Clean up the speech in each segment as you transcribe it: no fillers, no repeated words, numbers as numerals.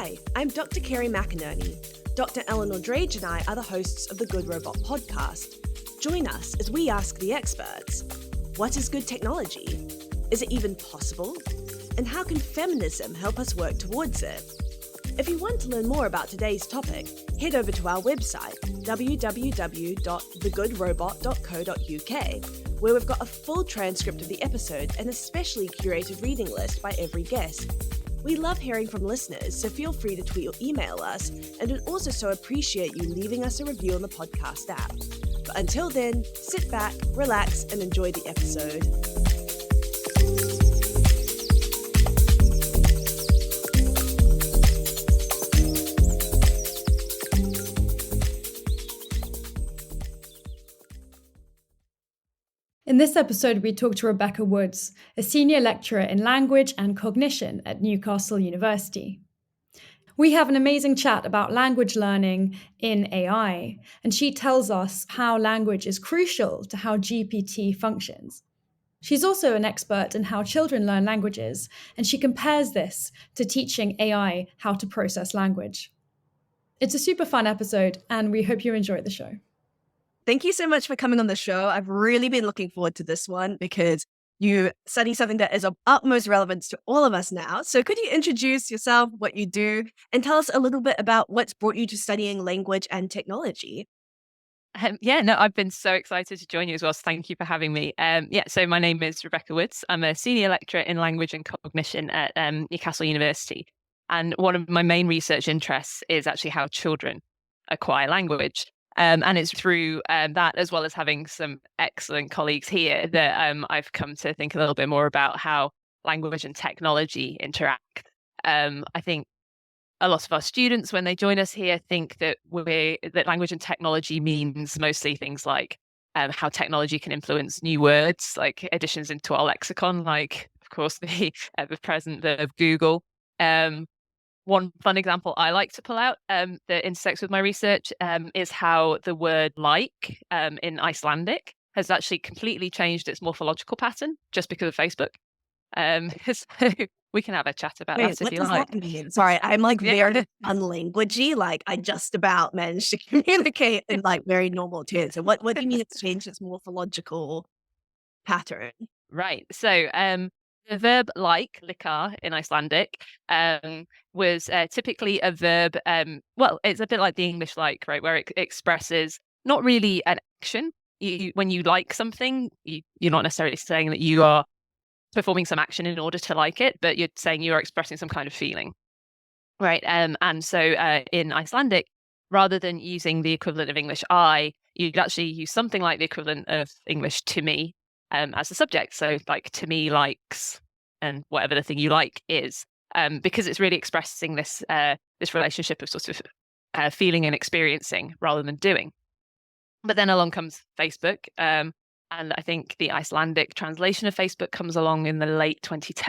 Hi, I'm Dr. Kerry McInerney. Dr. Eleanor Drage and I are the hosts of the Good Robot podcast. Join us as we ask the experts, what is good technology? Is it even possible? And how can feminism help us work towards it? If you want to learn more about today's topic, head over to our website, www.thegoodrobot.co.uk, where we've got a full transcript of the episode and a specially curated reading list by every guest. We love hearing from listeners, so feel free to tweet or email us, and we'd also so appreciate you leaving us a review on the podcast app. But until then, sit back, relax, and enjoy the episode. In this episode, we talk to Rebecca Woods, a senior lecturer in Language and Cognition at Newcastle University. We have an amazing chat about language learning in AI, and she tells us how language is crucial to how GPT functions. She's also an expert in how children learn languages, and she compares this to teaching AI how to process language. It's a super fun episode, and we hope you enjoy the show. Thank you so much for coming on the show. I've really been looking forward to this one because you study something that is of utmost relevance to all of us now. So could you introduce yourself, what you do, and tell us a little bit about what's brought you to studying language and technology? I've been so excited to join you as well. So thank you for having me. So my name is Rebecca Woods. I'm a senior lecturer in Language and Cognition at Newcastle University. And one of my main research interests is actually how children acquire language. And it's through that, as well as having some excellent colleagues here, that I've come to think a little bit more about how language and technology interact. I think a lot of our students, when they join us here, think that language and technology means mostly things like how technology can influence new words, like additions into our lexicon, like, of course, the ever-present verb Google. One fun example I like to pull out that intersects with my research is how the word like in Icelandic has actually completely changed its morphological pattern just because of Facebook. So we can have a chat about that if you like. What does that mean? Sorry, I'm very unlanguagey. Like I just about managed to communicate in like very normal terms. So what do you mean it's changed its morphological pattern? Right. So the verb like, likar, in Icelandic, was typically a verb, it's a bit like the English like, right, where it expresses not really an action. When you like something, you're not necessarily saying that you are performing some action in order to like it, but you're saying you are expressing some kind of feeling, right? And so in Icelandic, rather than using the equivalent of English I, you'd actually use something like the equivalent of English to me, as the subject. So like to me likes and whatever the thing you like is, because it's really expressing this relationship of sort of feeling and experiencing rather than doing. But then along comes Facebook, and I think the Icelandic translation of Facebook comes along in the late noughties,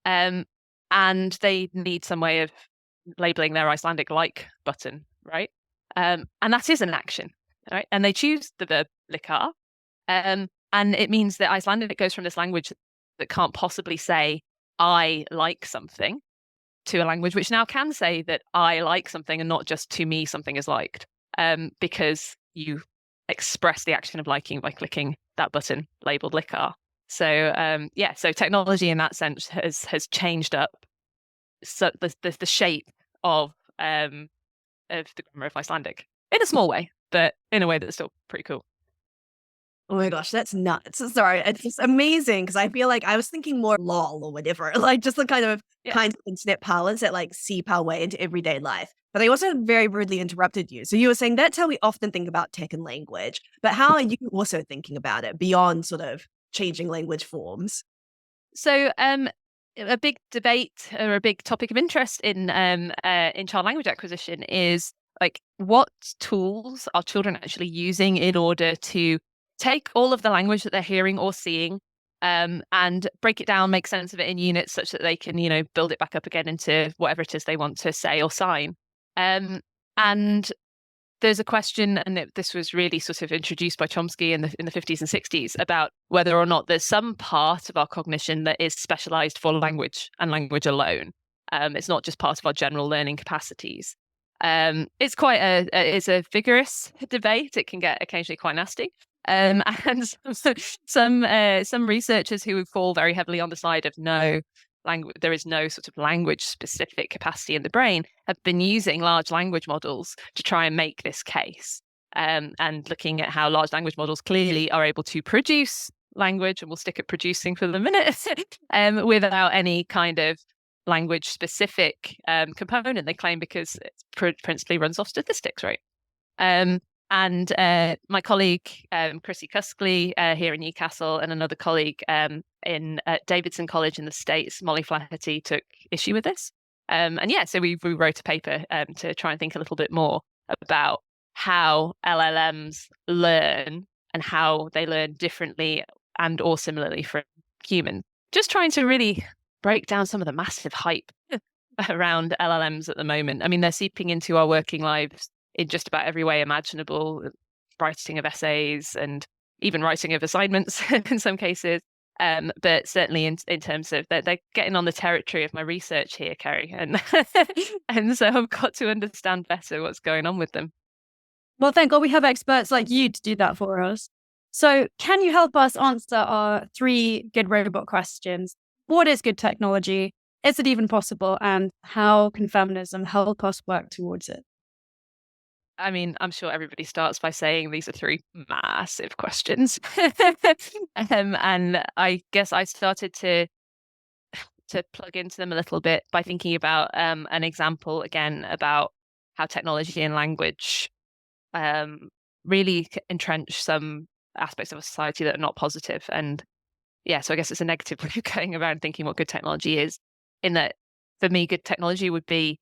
and they need some way of labeling their Icelandic like button, right? And that is an action. Right? And they choose the verb likar, and it means that Icelandic goes from this language that can't possibly say I like something to a language which now can say that I like something and not just to me something is liked, because you express the action of liking by clicking that button labeled likar. So so technology in that sense has changed up the shape of the grammar of Icelandic in a small way, but in a way that's still pretty cool. Oh my gosh, that's nuts. Sorry, it's just amazing because I feel like I was thinking more lol or whatever, like just the kind of internet parlance that like seep our way into everyday life. But I also very rudely interrupted you. So you were saying that's how we often think about tech and language, but how are you also thinking about it beyond sort of changing language forms? So a big debate or a big topic of interest in child language acquisition is like what tools are children actually using in order to take all of the language that they're hearing or seeing, and break it down, make sense of it in units such that they can, build it back up again into whatever it is they want to say or sign. And there's a question, and this was really sort of introduced by Chomsky in the 50s and 60s, about whether or not there's some part of our cognition that is specialized for language and language alone. It's not just part of our general learning capacities. It's quite it's a vigorous debate. It can get occasionally quite nasty. And some researchers who fall very heavily on the side of no, there is no sort of language specific capacity in the brain, have been using large language models to try and make this case, and looking at how large language models clearly are able to produce language, and we'll stick at producing for the minute, without any kind of language specific component, they claim, because it principally runs off statistics, right? And my colleague, Chrissy Cuskley, here in Newcastle, and another colleague in Davidson College in the States, Molly Flaherty, took issue with this. And yeah, so we wrote a paper to try and think a little bit more about how LLMs learn and how they learn differently and or similarly from humans. Just trying to really break down some of the massive hype around LLMs at the moment. I mean, they're seeping into our working lives in just about every way imaginable, writing of essays and even writing of assignments in some cases. But certainly in terms of they're getting on the territory of my research here, Kerry. And and so I've got to understand better what's going on with them. Well, thank God we have experts like you to do that for us. So can you help us answer our 3 good robot questions? What is good technology? Is it even possible? And how can feminism help us work towards it? I mean, I'm sure everybody starts by saying these are 3 massive questions. And I guess I started to plug into them a little bit by thinking about an example again about how technology and language really entrench some aspects of a society that are not positive. And yeah, so I guess it's a negative way of going around thinking what good technology is, in that for me, good technology would be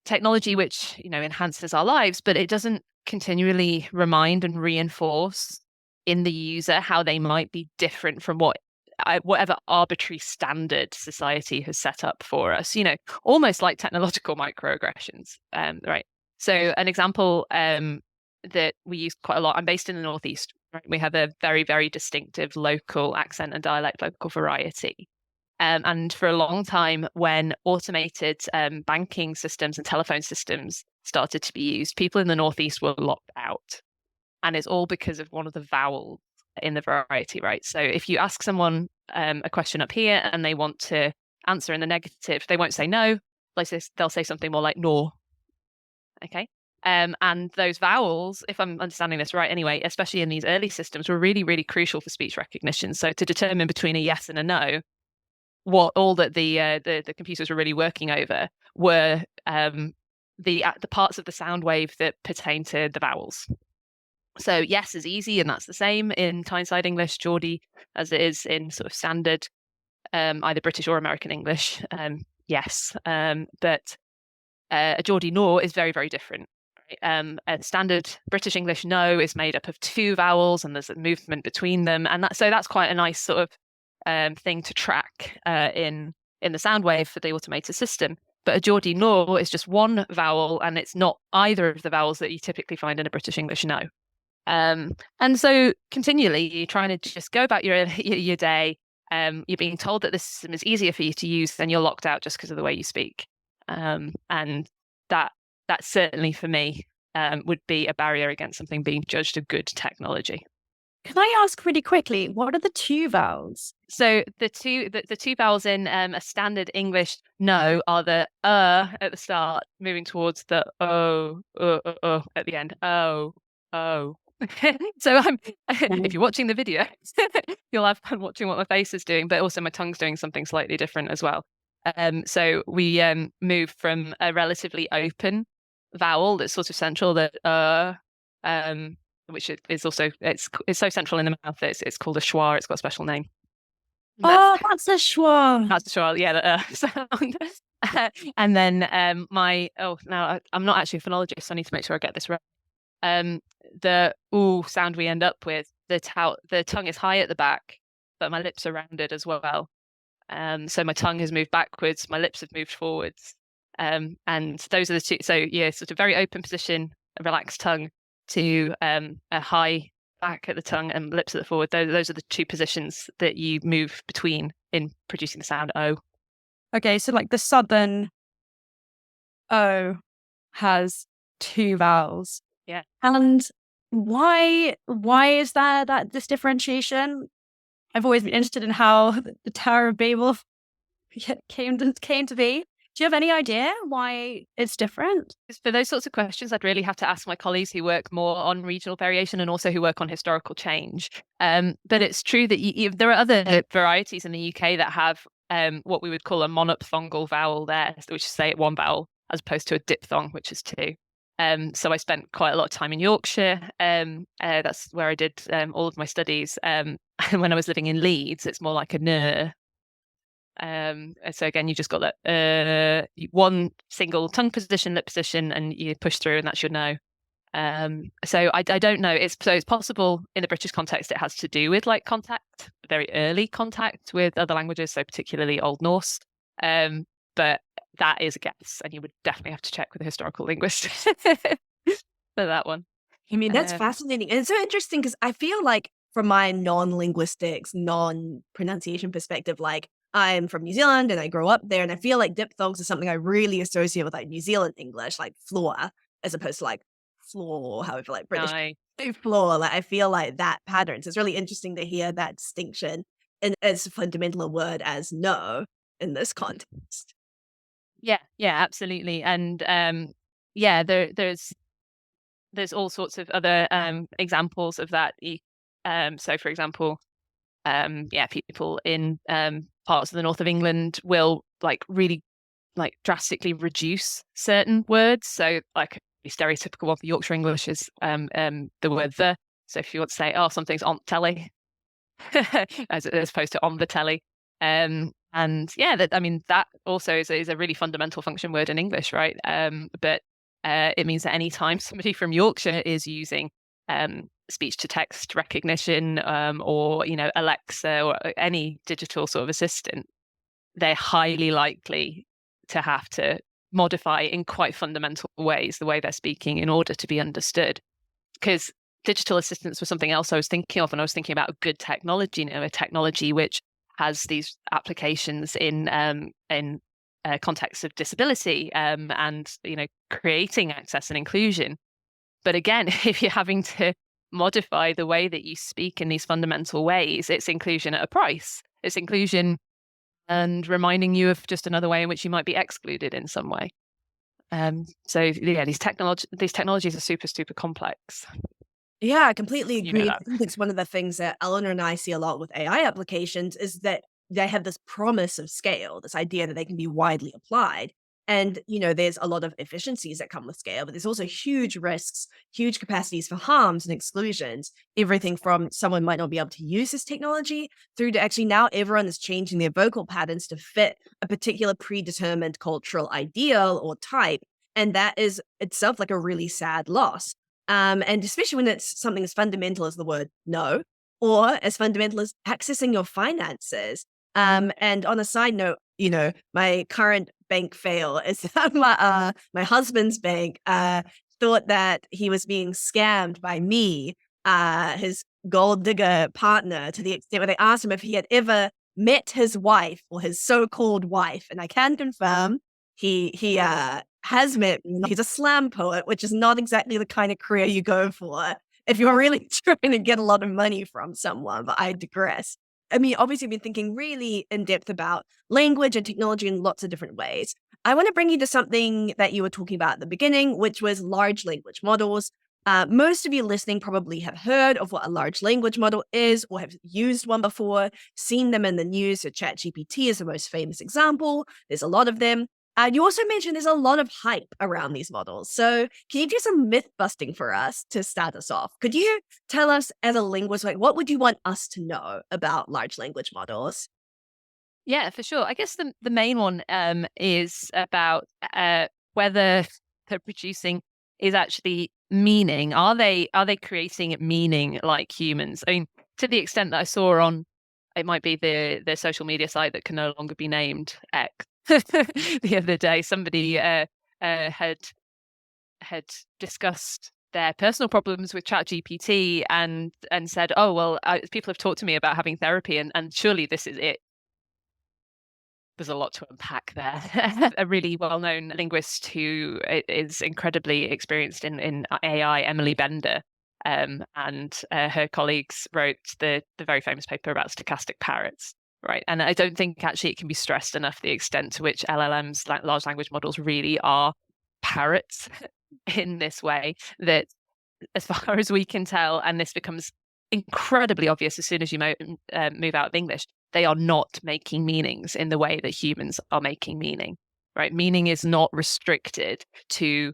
technology which, enhances our lives, but it doesn't continually remind and reinforce in the user how they might be different from whatever arbitrary standard society has set up for us, almost like technological microaggressions, right? So an example that we use quite a lot, I'm based in the Northeast, right? We have a very, very distinctive local accent and dialect, local variety. And for a long time, when automated banking systems and telephone systems started to be used, people in the Northeast were locked out. And it's all because of one of the vowels in the variety, right? So if you ask someone a question up here and they want to answer in the negative, they won't say no. They'll say something more like nor. Okay. And those vowels, if I'm understanding this right anyway, especially in these early systems, were really, really crucial for speech recognition. So to determine between a yes and a no, what all that the computers were really working over were the parts of the sound wave that pertain to the vowels. So yes is easy, and that's the same in Tyneside English, Geordie, as it is in sort of standard either British or American English. Yes, but a Geordie no is very, very different. Right? A standard British English no is made up of 2 vowels, and there's a movement between them, and that's quite a nice sort of thing to track in the sound wave for the automated system. But a Geordie no is just 1 vowel, and it's not either of the vowels that you typically find in a British English no. And so continually you're trying to just go about your day. You're being told that this system is easier for you to use, then you're locked out just because of the way you speak. And that certainly for me would be a barrier against something being judged a good technology. Can I ask really quickly, what are the 2 vowels? So the two vowels in a standard English no are the at the start, moving towards the o at the end. O. So if you're watching the video, you'll have fun watching what my face is doing, but also my tongue's doing something slightly different as well. So we move from a relatively open vowel that's sort of central, that which is also it's so central in the mouth that it's called a schwa. It's got a special name. That's a schwa. That's a schwa. Yeah, the sound. And then now I'm not actually a phonologist, so I need to make sure I get this right. The ooh sound we end up with, the tongue is high at the back, but my lips are rounded as well. So my tongue has moved backwards, my lips have moved forwards. And those are the 2. So yeah, sort of very open position relaxed tongue to a high back at the tongue and lips at the forward. Those are the two positions that you move between in producing the sound O. Okay, so like the southern O has two vowels. Yeah. And why is there this differentiation? I've always been interested in how the Tower of Babel came to be. Do you have any idea why it's different? For those sorts of questions, I'd really have to ask my colleagues who work more on regional variation and also who work on historical change. But it's true that there are other varieties in the UK that have what we would call a monophthongal vowel there, which is say one vowel, as opposed to a diphthong, which is two. So I spent quite a lot of time in Yorkshire. That's where I did all of my studies. And when I was living in Leeds, it's more like a n. So again, you just got that one single tongue position, lip position, and you push through, and that's your no. So I don't know. It's possible in the British context it has to do with like contact, very early contact with other languages, so particularly Old Norse. But that is a guess, and you would definitely have to check with a historical linguist for that one. I mean, that's fascinating. And it's so interesting because I feel like from my non-linguistics, non-pronunciation perspective, like I'm from New Zealand and I grew up there, and I feel like diphthongs is something I really associate with like New Zealand English, like floor, as opposed to like floor, however, like British floor. Like I feel like that pattern. So it's really interesting to hear that distinction and as fundamental a word as no in this context. Yeah, absolutely. And there's all sorts of other examples of that. So for example, people in parts of the north of England will like really like drastically reduce certain words. So like the stereotypical one for Yorkshire English is the word the. So if you want to say, oh, something's on telly, as opposed to on the telly. And yeah, that also is a really fundamental function word in English, right? But it means that any time somebody from Yorkshire is using speech to text recognition or Alexa or any digital sort of assistant, they're highly likely to have to modify in quite fundamental ways the way they're speaking in order to be understood. Because digital assistants was something else I was thinking of, and I was thinking about good technology, a technology which has these applications in context of disability and creating access and inclusion. But again, if you're having to modify the way that you speak in these fundamental ways, it's inclusion at a price. It's inclusion and reminding you of just another way in which you might be excluded in some way. So yeah, these technologies are super, super complex. Yeah, I completely agree. I think it's one of the things that Eleanor and I see a lot with AI applications is that they have this promise of scale, this idea that they can be widely applied. And, there's a lot of efficiencies that come with scale, but there's also huge risks, huge capacities for harms and exclusions. Everything from someone might not be able to use this technology through to actually now everyone is changing their vocal patterns to fit a particular predetermined cultural ideal or type. And that is itself like a really sad loss. And especially when it's something as fundamental as the word no, or as fundamental as accessing your finances. And on a side note, my current bank fail is that my husband's bank thought that he was being scammed by me, his gold digger partner, to the extent where they asked him if he had ever met his wife or his so-called wife. And I can confirm he has met me. He's a slam poet, which is not exactly the kind of career you go for if you're really trying to get a lot of money from someone, but I digress. I mean, obviously, I've been thinking really in depth about language and technology in lots of different ways. I want to bring you to something that you were talking about at the beginning, which was large language models. Most of you listening probably have heard of what a large language model is or have used one before, seen them in the news. So ChatGPT is the most famous example. There's a lot of them. You also mentioned there's a lot of hype around these models. So can you do some myth busting for us to start us off? Could you tell us as a linguist, like, what would you want us to know about large language models? Yeah, for sure. I guess the main one is about whether they're producing is actually meaning. Are they creating meaning like humans? I mean, to the extent that I saw on, it might be the social media site that can no longer be named X. The other day, somebody had had discussed their personal problems with ChatGPT and said, oh, well, people have talked to me about having therapy and surely this is it. There's a lot to unpack there. A really well-known linguist who is incredibly experienced in AI, Emily Bender, and her colleagues wrote the very famous paper about stochastic parrots, right? And I don't think actually it can be stressed enough the extent to which LLMs, large language models, really are parrots in this way, that as far as we can tell, and this becomes incredibly obvious as soon as you move out of English, they are not making meanings in the way that humans are making meaning, right? Meaning is not restricted to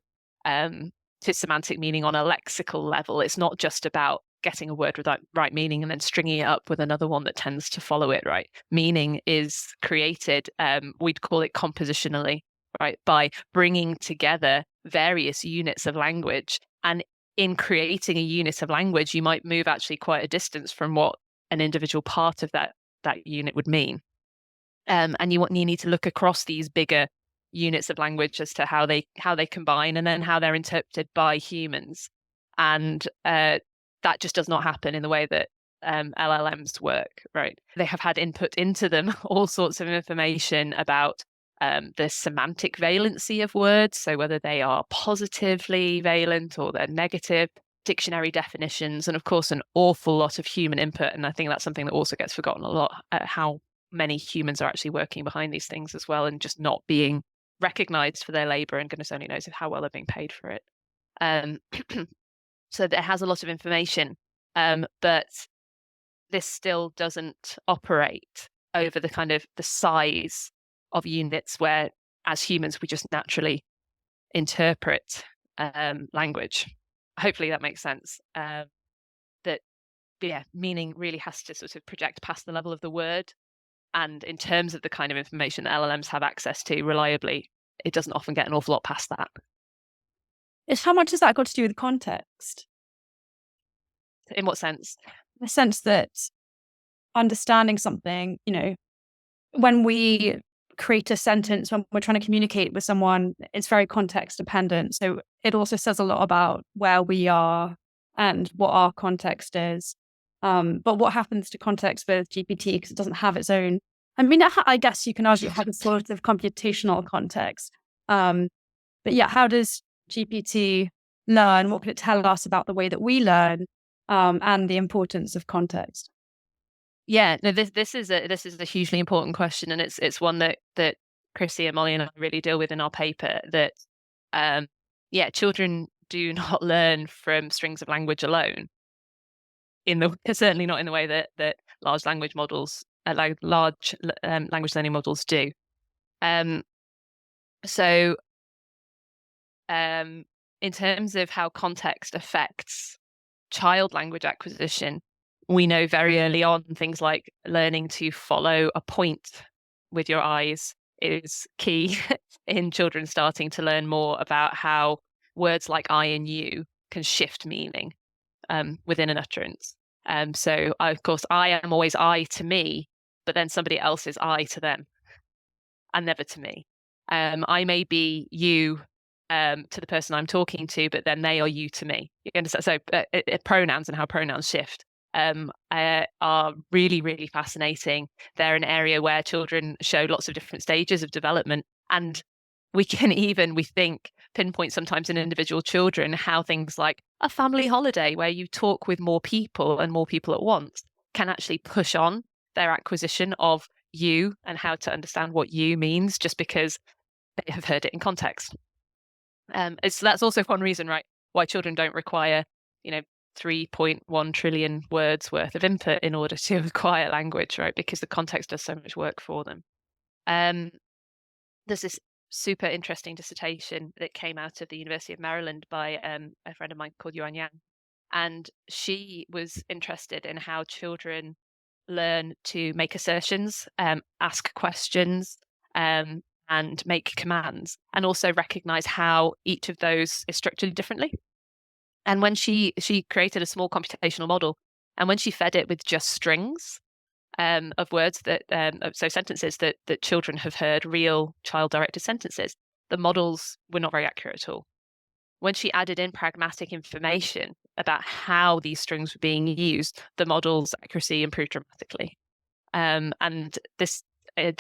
semantic meaning on a lexical level. It's not just about getting a word with that right meaning and then stringing it up with another one that tends to follow it, right? Meaning is created, we'd call it compositionally, right? By bringing together various units of language. And in creating a unit of language, you might move actually quite a distance from what an individual part of that unit would mean. And you need to look across these bigger units of language as to how they combine and then how they're interpreted by humans. And that just does not happen in the way that LLMs work, right? They have had input into them all sorts of information about the semantic valency of words, so whether they are positively valent or they're negative, dictionary definitions, and of course an awful lot of human input. And I think that's something that also gets forgotten a lot, how many humans are actually working behind these things as well and just not being recognized for their labor, and goodness only knows how well they're being paid for it. So it has a lot of information, but this still doesn't operate over the kind of the size of units where, as humans, we just naturally interpret language. Hopefully that makes sense. That meaning really has to sort of project past the level of the word. And in terms of the kind of information that LLMs have access to reliably, it doesn't often get an awful lot past that. How much has that got to do with context? In what sense? The sense that understanding something, when we create a sentence, when we're trying to communicate with someone, it's very context dependent. So it also says a lot about where we are and what our context is. But what happens to context with GPT, because it doesn't have its own, I guess you can argue it has a sort of computational context. But yeah, how does GPT learn? What can it tell us about the way that we learn, and the importance of context? Yeah, no, this is a hugely important question, and it's one that Chrissy and Molly and I really deal with in our paper. That children do not learn from strings of language alone. Certainly not in the way that large language models, language learning models do. So, in terms of how context affects child language acquisition, we know very early on things like learning to follow a point with your eyes is key in children starting to learn more about how words like I and you can shift meaning within an utterance. So, of course, I am always I to me, but then somebody else is I to them and never to me. I may be you to the person I'm talking to, but then they are you to me. You understand? So pronouns and how pronouns shift are really, really fascinating. They're an area where children show lots of different stages of development. And we can even, we think, pinpoint sometimes in individual children how things like a family holiday where you talk with more people and more people at once can actually push on their acquisition of you and how to understand what you means just because they have heard it in context. So that's also one reason, right, why children don't require, 3.1 trillion words worth of input in order to acquire language, right? Because the context does so much work for them. There's this super interesting dissertation that came out of the University of Maryland by a friend of mine called Yuan Yang. And she was interested in how children learn to make assertions, ask questions, and make commands, and also recognize how each of those is structured differently. And when she created a small computational model, and when she fed it with just strings of words that so sentences that children have heard, real child-directed sentences, the models were not very accurate at all. when she added in pragmatic information about how these strings were being used, the model's accuracy improved dramatically. And this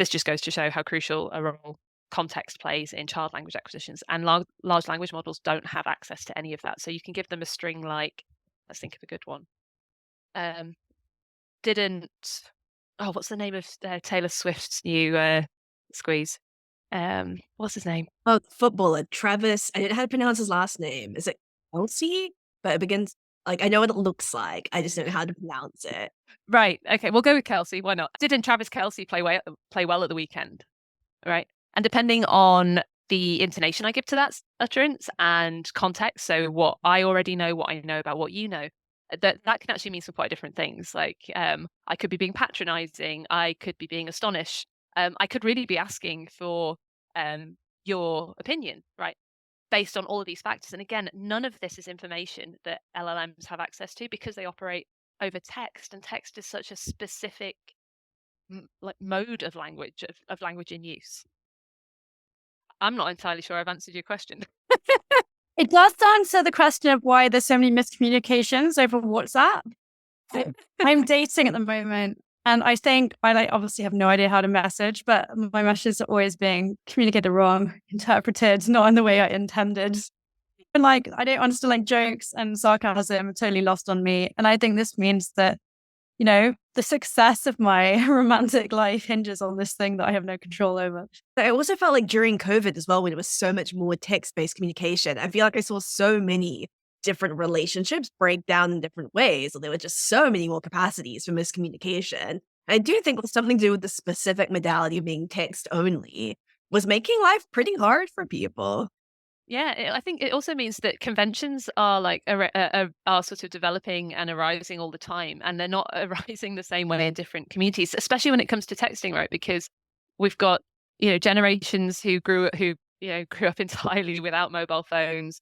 just goes to show how crucial a role context plays in child language acquisitions. And large language models don't have access to any of that. So you can give them a string like, let's think of a good one. What's the name of Taylor Swift's new squeeze? What's his name? Oh, the footballer, Travis. I don't know how to pronounce his last name. Is it Kelsey? But it begins, like, I know what it looks like. I just don't know how to pronounce it. Right. Okay, we'll go with Kelsey. Why not? Didn't Travis Kelsey play well at the weekend? Right. And depending on the intonation I give to that utterance and context, so what I already know, what I know about what you know, that can actually mean some quite different things. Like I could be being patronizing, I could be being astonished, I could really be asking for your opinion, right? Based on all of these factors. And again, none of this is information that LLMs have access to because they operate over text, and text is such a specific mode of language, of language in use. I'm not entirely sure I've answered your question. It does answer the question of why there's so many miscommunications over WhatsApp. I'm dating at the moment, and I think I obviously have no idea how to message, but my messages are always being communicated wrong, interpreted not in the way I intended. And I don't understand jokes and sarcasm are totally lost on me. And I think this means that, the success of my romantic life hinges on this thing that I have no control over. I also felt like during COVID as well, when it was so much more text-based communication, I feel like I saw so many different relationships break down in different ways. Or there were just so many more capacities for miscommunication. I do think with something to do with the specific modality of being text only was making life pretty hard for people. Yeah, I think it also means that conventions are are sort of developing and arising all the time, and they're not arising the same way in different communities, especially when it comes to texting, right? Because we've got generations who grew up entirely without mobile phones,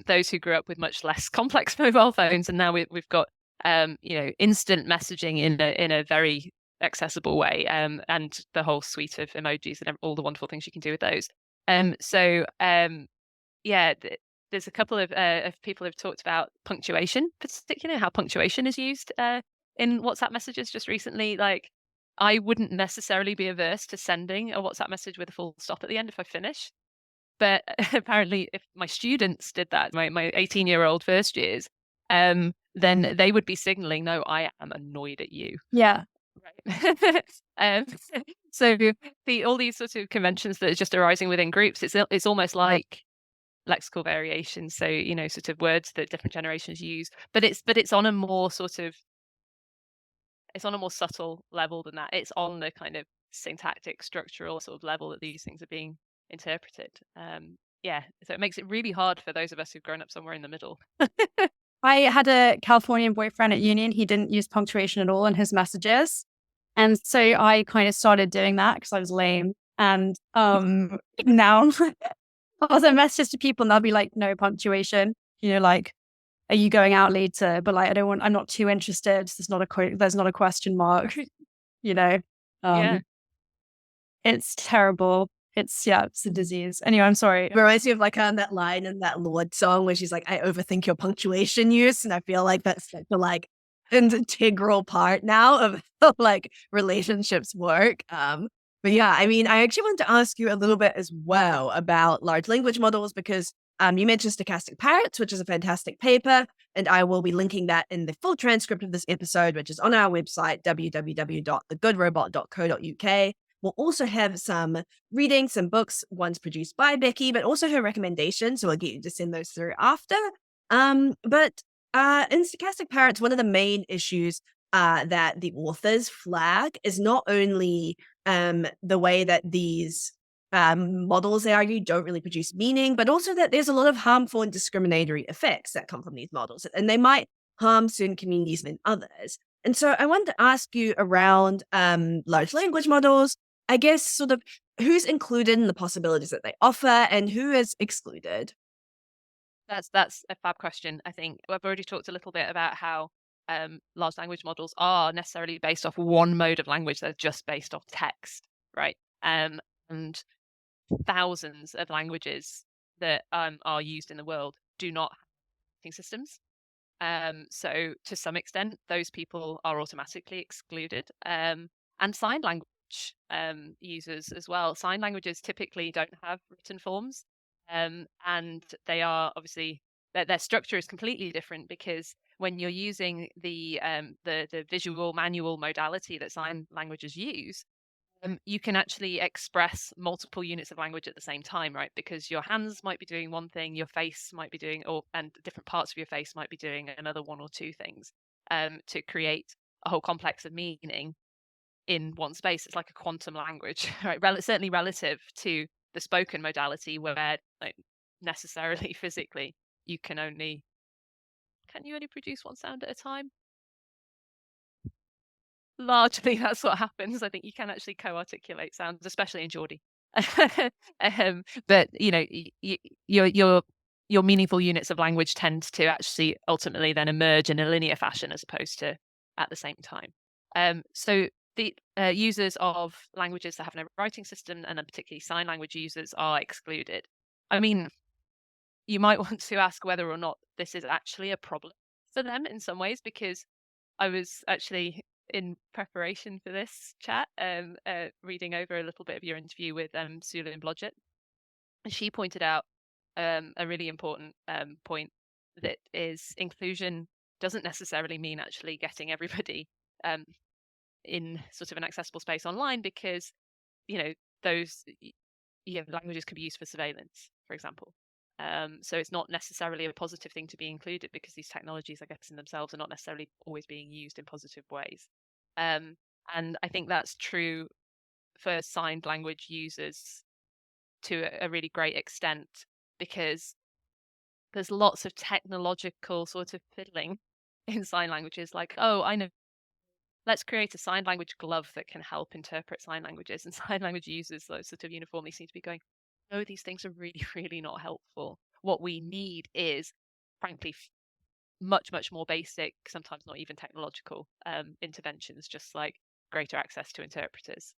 those who grew up with much less complex mobile phones, and now we've got instant messaging in a very accessible way, and the whole suite of emojis and all the wonderful things you can do with those. Yeah, there's a couple of people who've talked about punctuation, particularly how punctuation is used in WhatsApp messages just recently. Like, I wouldn't necessarily be averse to sending a WhatsApp message with a full stop at the end if I finish. But apparently, if my students did that, my 18-year-old first years, then they would be signaling, no, I am annoyed at you. Yeah. Right. So all these sort of conventions that are just arising within groups, it's almost like lexical variations, so sort of words that different generations use, but it's on a more subtle level than that. It's on the kind of syntactic structural sort of level that these things are being interpreted. So it makes it really hard for those of us who've grown up somewhere in the middle. I had a Californian boyfriend at uni, and he didn't use punctuation at all in his messages, and so I kind of started doing that because I was lame. And now I'll send messages to people and they'll be like, no punctuation, are you going out later? But I'm not too interested. There's not a question mark, Yeah. It's terrible. It's a disease. Anyway, I'm sorry. It reminds me of that line in that Lorde song where she's like, I overthink your punctuation use. And I feel like that's such an integral part now of how relationships work. But yeah, I mean, I actually wanted to ask you a little bit as well about large language models because you mentioned stochastic parrots, which is a fantastic paper, and I will be linking that in the full transcript of this episode, which is on our website, www.thegoodrobot.co.uk. We'll also have some reading, some books, ones produced by Becky, but also her recommendations, so I'll get you to send those through after. But in stochastic parrots, one of the main issues that the authors flag is not only the way that these models, they argue, don't really produce meaning, but also that there's a lot of harmful and discriminatory effects that come from these models, and they might harm certain communities than others. And so I wanted to ask you around large language models, I guess sort of who's included in the possibilities that they offer and who is excluded? That's a fab question. I think I've already talked a little bit about how large language models are necessarily based off one mode of language. They're just based off text, right? And thousands of languages that are used in the world do not have writing systems. So to some extent, those people are automatically excluded. And sign language users as well. Sign languages typically don't have written forms, and they are obviously their structure is completely different, because when you're using the visual manual modality that sign languages use, you can actually express multiple units of language at the same time, right? Because your hands might be doing one thing, your face might be doing, and different parts of your face might be doing another one or two things, to create a whole complex of meaning in one space. It's like a quantum language, right? Certainly relative to the spoken modality, where like necessarily physically can you only produce one sound at a time? Largely that's what happens. I think you can actually co-articulate sounds, especially in Geordie. But your meaningful units of language tend to actually ultimately then emerge in a linear fashion, as opposed to at the same time. So the users of languages that have no writing system, and then particularly sign language users, are excluded. I mean, you might want to ask whether or not this is actually a problem for them in some ways, because I was actually, in preparation for this chat, reading over a little bit of your interview with Sula Blodgett. She pointed out a really important point, that is, inclusion doesn't necessarily mean actually getting everybody in sort of an accessible space online, because those languages can be used for surveillance, for example. So it's not necessarily a positive thing to be included, because these technologies, I guess, in themselves are not necessarily always being used in positive ways. And I think that's true for signed language users to a really great extent, because there's lots of technological sort of fiddling in sign languages, like, oh, I know, let's create a sign language glove that can help interpret sign languages. And sign language users, those sort of uniformly, seem to be going, no, these things are really, really not helpful. What we need is, frankly, much, much more basic, sometimes not even technological interventions, just like greater access to interpreters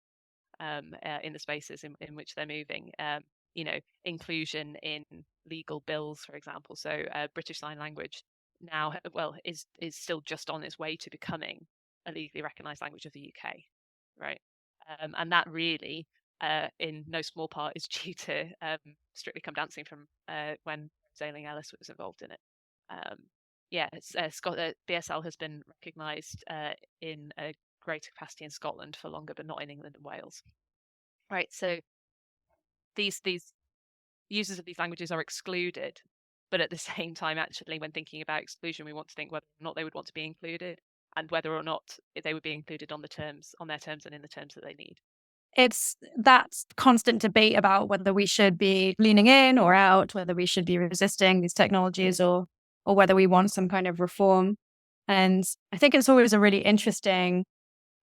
in the spaces in which they're moving. Inclusion in legal bills, for example. So British Sign Language now, is still just on its way to becoming a legally recognised language of the UK, right? And that really, in no small part, is due to Strictly Come Dancing, from when Zailing Ellis was involved in it. BSL has been recognised in a greater capacity in Scotland for longer, but not in England and Wales. Right, so these users of these languages are excluded, but at the same time, actually, when thinking about exclusion, we want to think whether or not they would want to be included, and whether or not they would be included on their terms and in the terms that they need. It's that constant debate about whether we should be leaning in or out, whether we should be resisting these technologies, or whether we want some kind of reform. And I think it's always a really interesting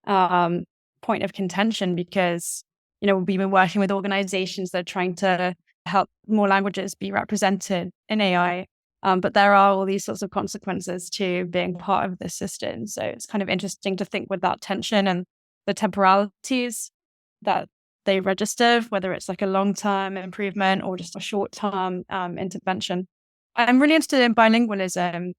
point of contention, because we've been working with organizations that are trying to help more languages be represented in AI, but there are all these sorts of consequences to being part of this system. So it's kind of interesting to think with that tension and the temporalities that they register, whether it's like a long-term improvement or just a short-term intervention. I'm really interested in bilingualism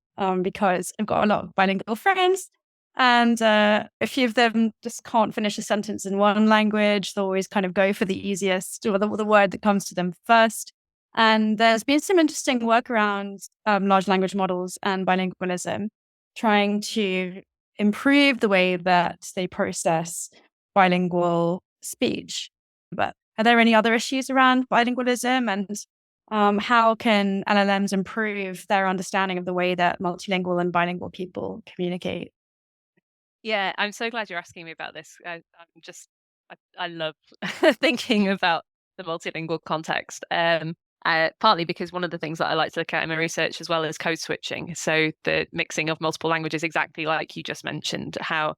because I've got a lot of bilingual friends, and a few of them just can't finish a sentence in one language. They always kind of go for the easiest, or the word that comes to them first. And there's been some interesting work around large language models and bilingualism, trying to improve the way that they process bilingual speech. But are there any other issues around bilingualism, and how can LLMs improve their understanding of the way that multilingual and bilingual people communicate? Yeah, I'm so glad you're asking me about this. I love thinking about the multilingual context. Partly because one of the things that I like to look at in my research as well is code switching. So the mixing of multiple languages, exactly like you just mentioned, how,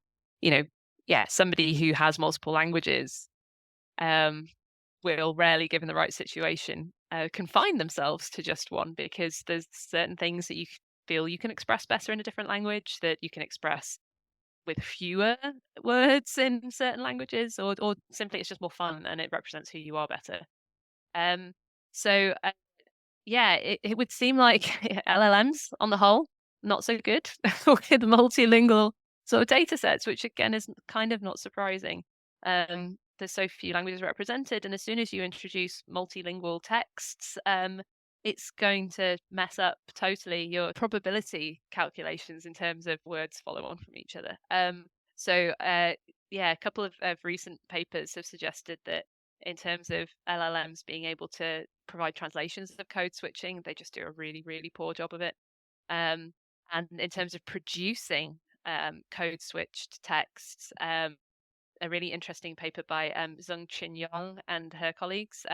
somebody who has multiple languages will rarely, given the right situation, confine themselves to just one, because there's certain things that you feel you can express better in a different language, that you can express with fewer words in certain languages, or simply it's just more fun and it represents who you are better. So yeah, it would seem like LLMs on the whole, not so good with multilingual sort of data sets, which again is kind of not surprising. There's so few languages represented, and as soon as you introduce multilingual texts, it's going to mess up totally your probability calculations in terms of words follow on from each other. Yeah, a couple of recent papers have suggested that in terms of LLMs being able to provide translations of code switching, they just do a really, really poor job of it. And in terms of producing code switched texts, a really interesting paper by Zheng Qinyong and her colleagues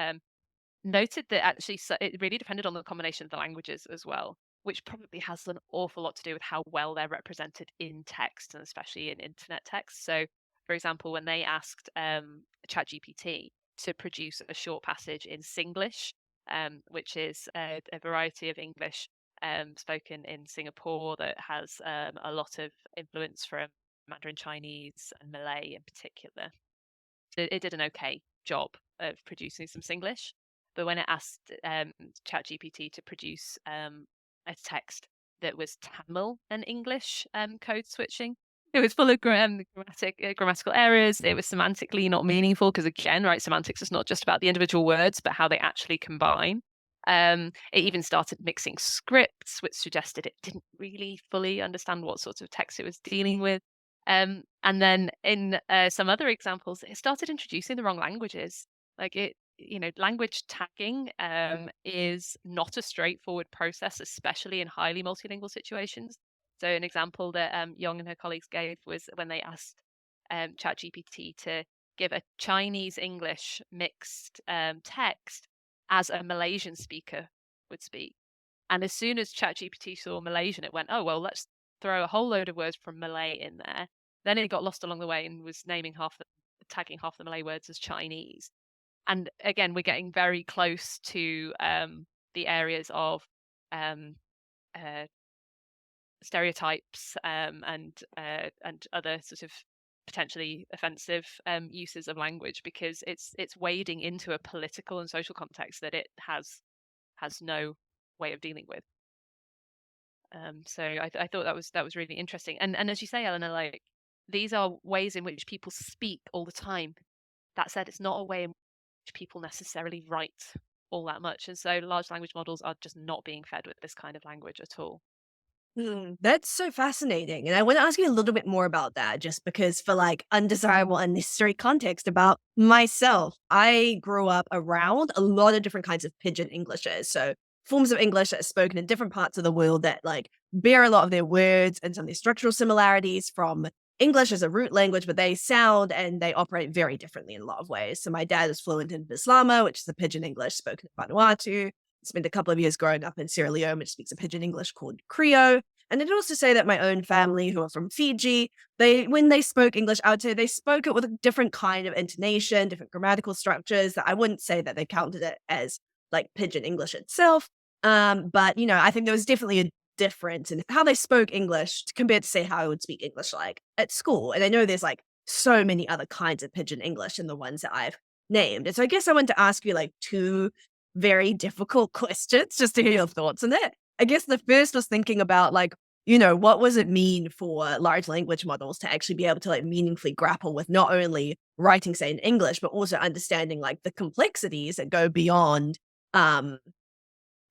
noted that actually it really depended on the combination of the languages as well, which probably has an awful lot to do with how well they're represented in text and especially in internet text. So, for example, when they asked ChatGPT to produce a short passage in Singlish, which is a variety of English spoken in Singapore that has a lot of influence from Mandarin Chinese and Malay in particular. It did an okay job of producing some Singlish, but when it asked ChatGPT to produce a text that was Tamil and English code switching, it was full of grammatical errors. It was semantically not meaningful because, again, right, semantics is not just about the individual words, but how they actually combine. It even started mixing scripts, which suggested it didn't really fully understand what sorts of text it was dealing with. And then in some other examples, it started introducing the wrong languages. Like language tagging is not a straightforward process, especially in highly multilingual situations. So an example that Young and her colleagues gave was when they asked ChatGPT to give a Chinese English mixed text as a Malaysian speaker would speak. And as soon as ChatGPT saw Malaysian, it went, oh, well, let's throw a whole load of words from Malay in there. Then it got lost along the way and was tagging half the Malay words as Chinese. And again, we're getting very close to the areas of uh, stereotypes and other sort of potentially offensive uses of language, because it's wading into a political and social context that it has no way of dealing with. So I thought that was really interesting. And as you say, Eleanor, like these are ways in which people speak all the time. That said, it's not a way in which people necessarily write all that much. And so large language models are just not being fed with this kind of language at all. That's so fascinating. And I want to ask you a little bit more about that, just because for like undesirable, unnecessary context about myself, I grew up around a lot of different kinds of pidgin Englishes. So forms of English that are spoken in different parts of the world that like bear a lot of their words and some of their structural similarities from English as a root language, but they sound and they operate very differently in a lot of ways. So my dad is fluent in Bislama, which is a pidgin English spoken in Vanuatu. Spent a couple of years growing up in Sierra Leone, which speaks a pidgin English called Creole. And I'd also say that my own family, who are from Fiji, when they spoke English, I would say they spoke it with a different kind of intonation, different grammatical structures. That I wouldn't say that they counted it as like pidgin English itself. But I think there was definitely a difference in how they spoke English compared to say how I would speak English like at school. And I know there's like so many other kinds of pidgin English than the ones that I've named. And so I guess I want to ask you like two very difficult questions just to hear your thoughts on it. I guess the first was thinking about like, what does it mean for large language models to actually be able to like meaningfully grapple with not only writing, say, in English, but also understanding like the complexities that go beyond not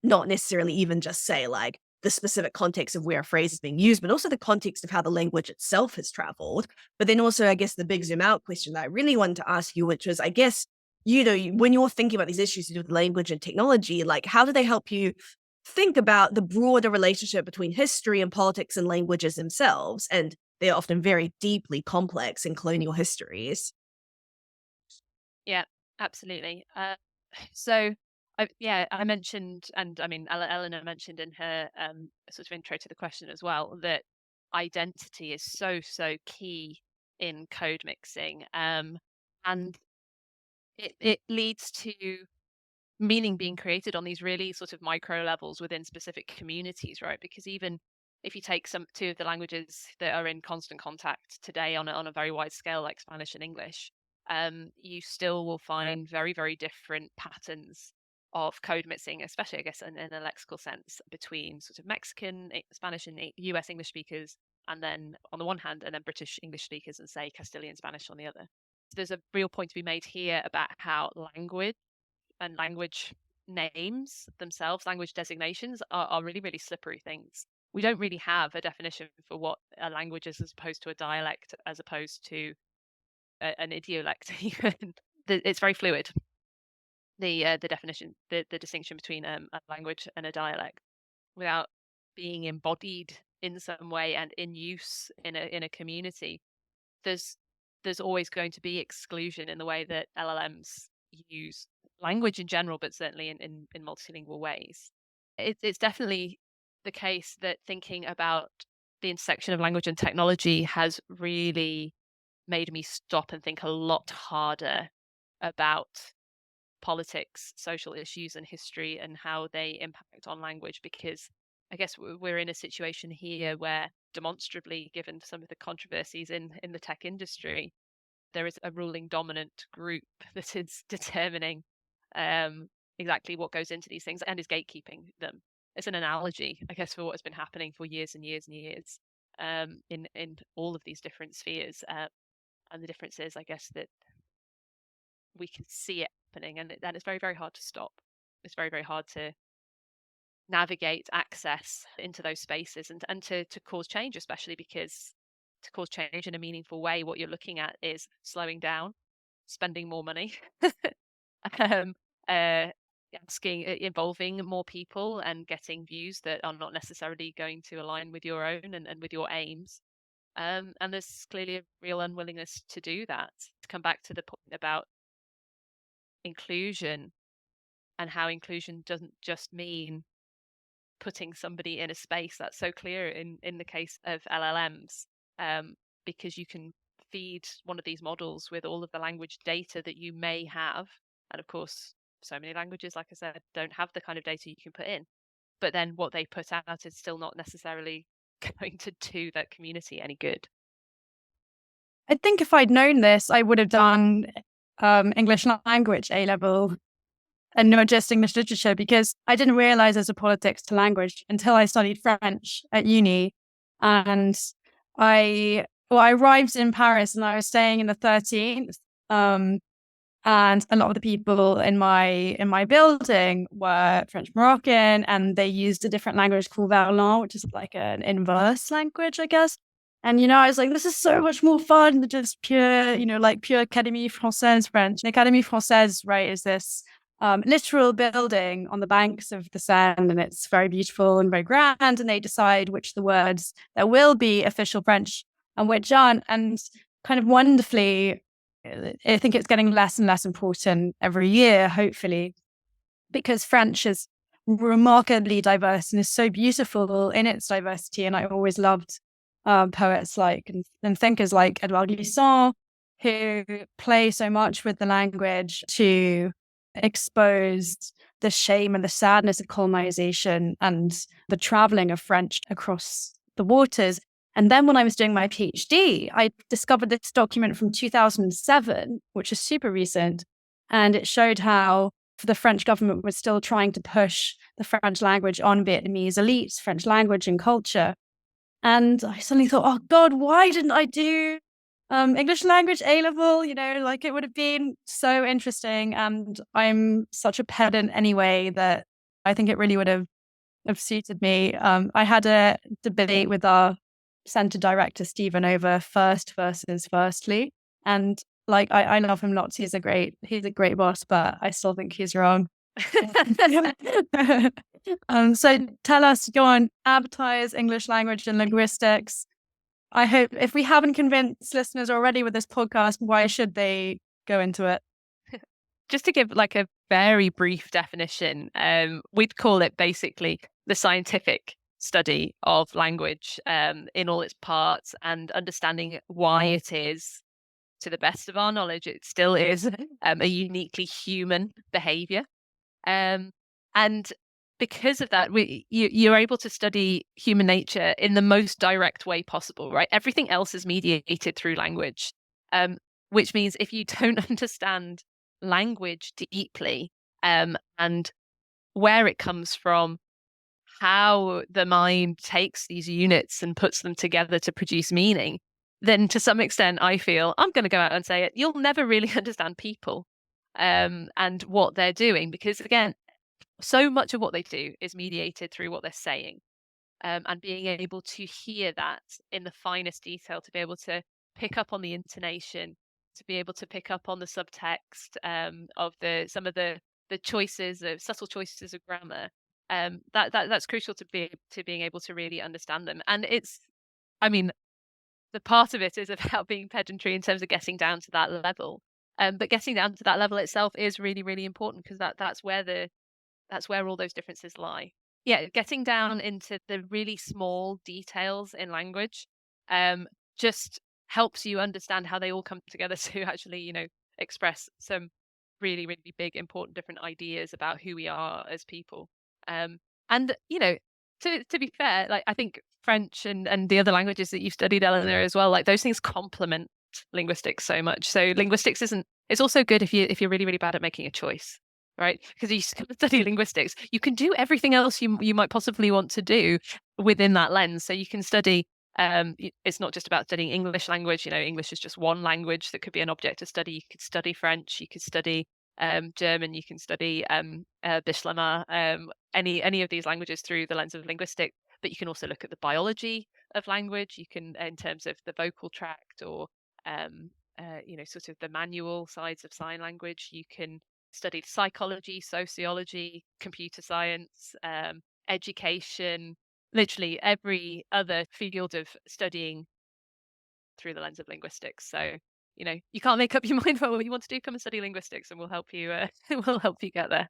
necessarily even just say like the specific context of where a phrase is being used, but also the context of how the language itself has traveled. But then also, I guess the big zoom out question that I really wanted to ask you, which was, I guess, when you're thinking about these issues to do with language and technology, like how do they help you think about the broader relationship between history and politics and languages themselves? And they're often very deeply complex in colonial histories. Yeah, absolutely. So I mentioned, and I mean, Eleanor mentioned in her sort of intro to the question as well, that identity is so key in code mixing, and it leads to meaning being created on these really sort of micro levels within specific communities, right? Because even if you take two of the languages that are in constant contact today on a very wide scale, like Spanish and English, you still will find very, very different patterns of code mixing, especially, I guess, in a lexical sense, between sort of Mexican, Spanish, and US English speakers, and then on the one hand, and then British English speakers, and say Castilian Spanish on the other. So there's a real point to be made here about how language and language names themselves, language designations, are really, really slippery things. We don't really have a definition for what a language is, as opposed to a dialect, as opposed to an idiolect even. It's very fluid, the definition, the distinction between a language and a dialect, without being embodied in some way and in use in a community. There's always going to be exclusion in the way that LLMs use language in general, but certainly in multilingual ways. It's definitely the case that thinking about the intersection of language and technology has really made me stop and think a lot harder about politics, social issues, and history, and how they impact on language, because I guess we're in a situation here where, demonstrably, given some of the controversies in the tech industry, there is a ruling dominant group that is determining exactly what goes into these things and is gatekeeping them. It's an analogy, I guess, for what has been happening for years and years and years in all of these different spheres. And the difference is, I guess, that we can see it happening, and it's very, very hard to stop. It's very, very hard to navigate access into those spaces and to cause change, especially because to cause change in a meaningful way, what you're looking at is slowing down, spending more money, involving more people, and getting views that are not necessarily going to align with your own and with your aims. And there's clearly a real unwillingness to do that. To come back to the point about inclusion, and how inclusion doesn't just mean putting somebody in a space. That's so clear in the case of LLMs, because you can feed one of these models with all of the language data that you may have. And of course, so many languages, like I said, don't have the kind of data you can put in. But then what they put out is still not necessarily going to do that community any good. I think if I'd known this, I would have done English language A-level and not just English literature, because I didn't realize there's a politics to language until I studied French at uni. And I arrived in Paris and I was staying in the 13th. And a lot of the people in my building were French Moroccan, and they used a different language called Verlan, which is like an inverse language, I guess. And, I was like, this is so much more fun than just pure, like pure Académie Française French. And Académie Française, right, is this literal building on the banks of the Seine, and it's very beautiful and very grand. And they decide which the words that will be official French and which aren't. And kind of wonderfully, I think it's getting less and less important every year, hopefully, because French is remarkably diverse and is so beautiful in its diversity. And I always loved poets like and thinkers like Edouard Glissant, who play so much with the language to expose the shame and the sadness of colonization and the traveling of French across the waters. And then when I was doing my PhD, I discovered this document from 2007, which is super recent. And it showed how the French government was still trying to push the French language on Vietnamese elites, French language and culture. And I suddenly thought, oh God, why didn't I do English language A-level? Like it would have been so interesting. And I'm such a pedant anyway that I think it really would have suited me. I had a debate with our center director, Stephen, over first versus firstly. And like, I love him lots. He's a great boss, but I still think he's wrong. So tell us, go on, advertise English language and linguistics. I hope if we haven't convinced listeners already with this podcast, why should they go into it? Just to give like a very brief definition, we'd call it basically the scientific study of language in all its parts, and understanding why it is, to the best of our knowledge, it still is a uniquely human behavior. And because of that, you're able to study human nature in the most direct way possible, right? Everything else is mediated through language, which means if you don't understand language deeply and where it comes from, how the mind takes these units and puts them together to produce meaning, then to some extent, I feel, I'm going to go out and say it, you'll never really understand people and what they're doing, because again, so much of what they do is mediated through what they're saying. And being able to hear that in the finest detail, to be able to pick up on the intonation, to be able to pick up on the subtext of some of the choices of subtle choices of grammar. That's crucial to being able to really understand them. And I mean, the part of it is about being pedantry in terms of getting down to that level. But getting down to that level itself is really, really important, because that's where all those differences lie. Yeah, getting down into the really small details in language just helps you understand how they all come together to actually, express some really, really big, important, different ideas about who we are as people. And to be fair, like, I think French and the other languages that you've studied, Eleanor, as well, like, those things complement linguistics so much. So linguistics it's also good if you're really, really bad at making a choice, right? Because you study linguistics, you can do everything else you might possibly want to do within that lens. So you can study, it's not just about studying English language. English is just one language that could be an object to study. You could study French, you could study German, you can study Bishlama, any of these languages through the lens of linguistics. But you can also look at the biology of language. You can, in terms of the vocal tract, or sort of the manual sides of sign language. You can study psychology, sociology, computer science, education, literally every other field of studying through the lens of linguistics. So, you can't make up your mind for what you want to do. Come and study linguistics, and we'll help you. We'll help you get there.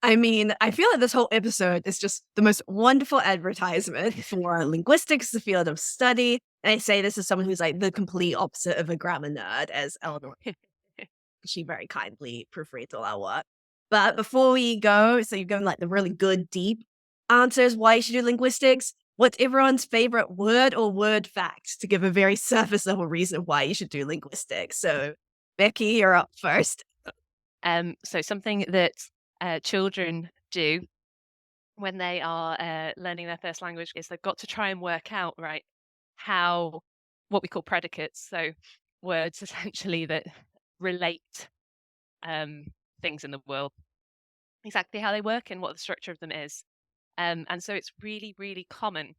I mean, I feel like this whole episode is just the most wonderful advertisement for linguistics, the field of study. And I say this as someone who's like the complete opposite of a grammar nerd, as Eleanor. She very kindly proofreads all our work. But before we go, so you've given like the really good, deep answers why you should do linguistics. What's everyone's favorite word or word fact to give a very surface level reason why you should do linguistics? So, Becky, you're up first. So something that children do when they are learning their first language is they've got to try and work out, right, how, what we call predicates, so words essentially that relate things in the world, exactly how they work and what the structure of them is. And so it's really, really common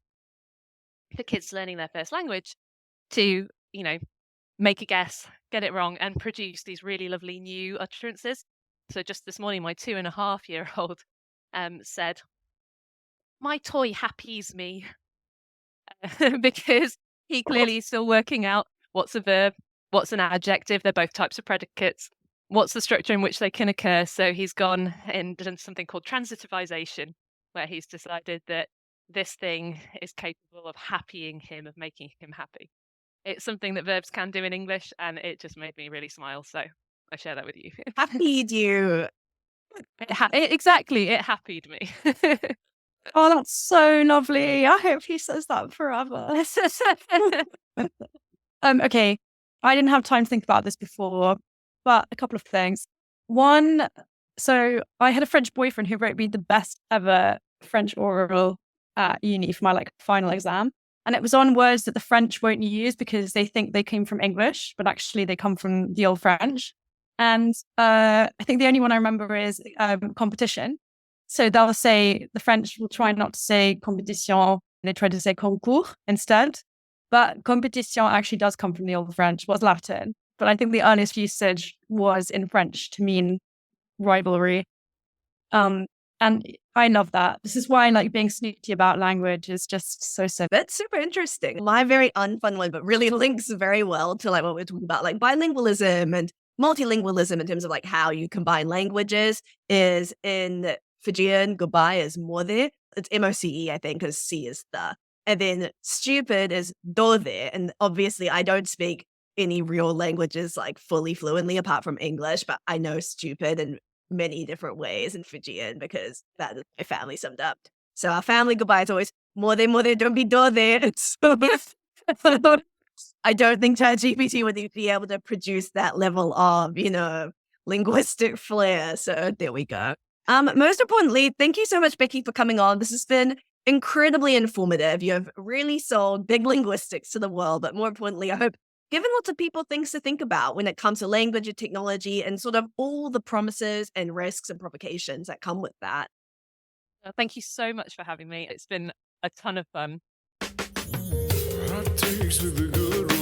for kids learning their first language to, make a guess, get it wrong, and produce these really lovely new utterances. So just this morning, my 2.5-year-old said, "My toy happies me," because he clearly is still working out what's a verb, what's an adjective. They're both types of predicates. What's the structure in which they can occur? So he's gone and done something called transitivization, where he's decided that this thing is capable of happying him, of making him happy. It's something that verbs can do in English, and it just made me really smile. So I share that with you. Happied you. Exactly, it happied me. Oh, that's so lovely. I hope he says that forever. Okay, I didn't have time to think about this before, but a couple of things. One, so I had a French boyfriend who wrote me the best ever French oral at uni for my final exam. And it was on words that the French won't use because they think they came from English, but actually they come from the old French. And I think the only one I remember is competition. So they'll say, the French will try not to say compétition. They try to say concours instead. But compétition actually does come from the old French, was Latin. But I think the earliest usage was in French to mean rivalry. And I love that. This is why being snooty about language is just so. That's super interesting. My very unfun one, but really links very well to what we're talking about, bilingualism and multilingualism in terms of how you combine languages, is in Fijian, goodbye is more. It's MOCE, I think, because C is the. And then stupid is dode. And obviously I don't speak any real languages fully fluently apart from English, but I know stupid in many different ways in Fijian because that is my family summed up. So our family goodbye is always more, don't be dode. I don't think ChatGPT would be able to produce that level of, linguistic flair. So there we go. Most importantly, thank you so much, Becky, for coming on. This has been incredibly informative. You have really sold big linguistics to the world, but more importantly, I hope given lots of people things to think about when it comes to language and technology and sort of all the promises and risks and provocations that come with that. Thank you so much for having me. It's been a ton of fun. Hot takes with a good